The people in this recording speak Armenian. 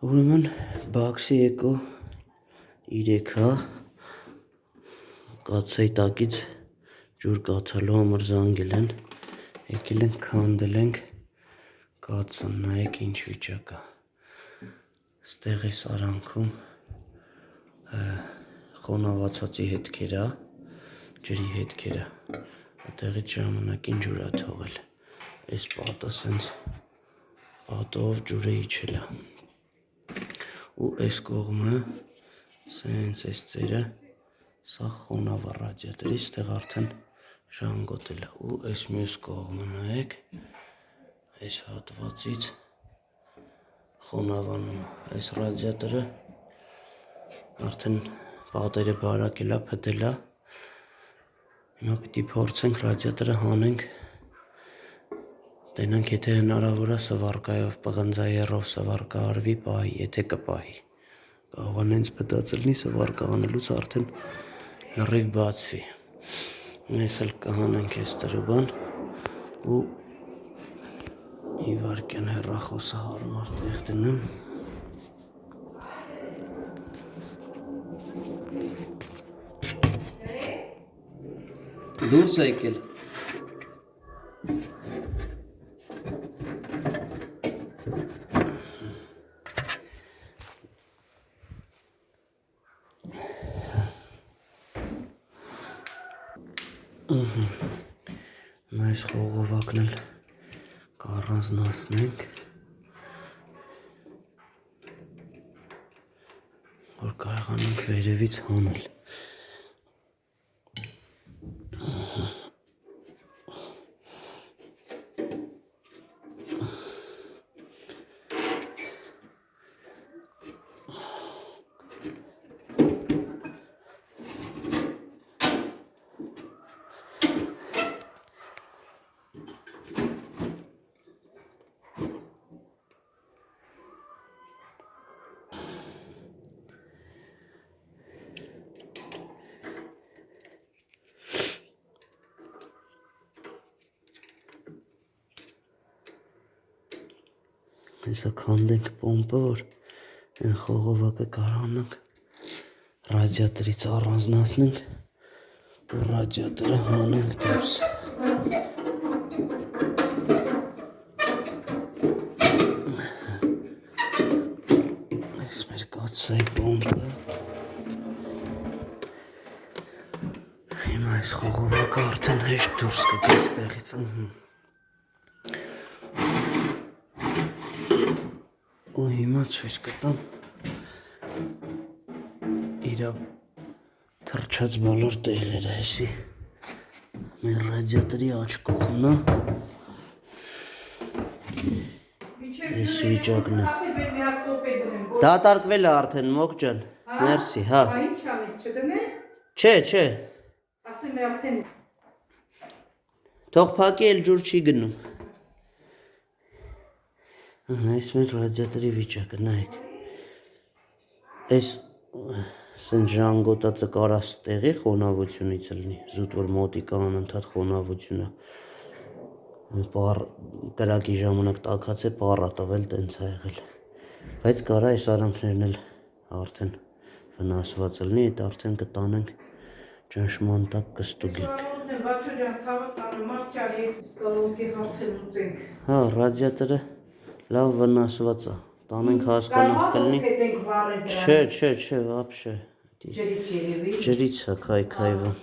Ուրեմն բաքսի եկո 3 հա կացայի տակից ջուր կաթալու համար զանգել են եկել ենք քանդել ենք կացան նայեք ինչ վիճակա ստեղի սարանքում խոնավացածի հետքերա ջրի հետքերա այդտեղից ժամանակին ջուր է թողել այս պատը սենց պատով ջուրը իջել է ու այս կողմը սենց այս ծերը սա խոնավ է ռադիատորից այդտեղ արդեն ժանգոտել է ու այս մյուս կողմը նայեք այս հատվածից խոնավանում է այս ռադիատորը արդեն պատերը բարակել է փտել է հիմա պիտի փորձենք ռադիատորը հանենք տենանք եթե հնարավոր է սվարկայով պղնձաեռով սվարկա արվի պահի եթե կպահի կարող է նենց փտածել լինի սվարկա անելուց արդեն լրիվ բացվի այս էլ կհանենք այս տրուբան ու մի վարքյան հեռախոսը հարմար տեղ դնեմ դուրս է եկել Այս խողովակն էլ կառանձնացնենք որ կարողանանք վերևից հանել Հեսա քանդենք պոմպը, որ այն խողովակը կարողանանք ռադիատորից առանձնացնենք ու ռադիատորը հանենք դուրս այս մեր կաթսայի պոմպը հիմա այս խողովակը արդեն հեշտ դուրս կգա ստեղից ու հիմա ցույց կտամ իրա թրջած բոլոր տեղերը հեսի մեր ռադիատորի աջ կողմն է այս վիճակն է դատարկվել է արդեն մոկ ջան մերսի հա չէ թող փակի էլ ջուր չի գնում այս մեր ռադիատորի վիճակը նայեք այս սենց ժանգոտածը կարաս տեղի խոնավությունից լինի զուտ որ մոտիկա անընդհատ խոնավություն է կրակի ժամանակ տաքած է պառ է տվել տենց է եղել բայց կարա այս արանքներն էլ արդեն վնասված լինի այդ արդեն կտանենք ճնշման տակ կստուգենք հա ռադիատորը լավ վնասված է տանենք հասկանանք կլինի չէ вообще ջրից է քայքայվում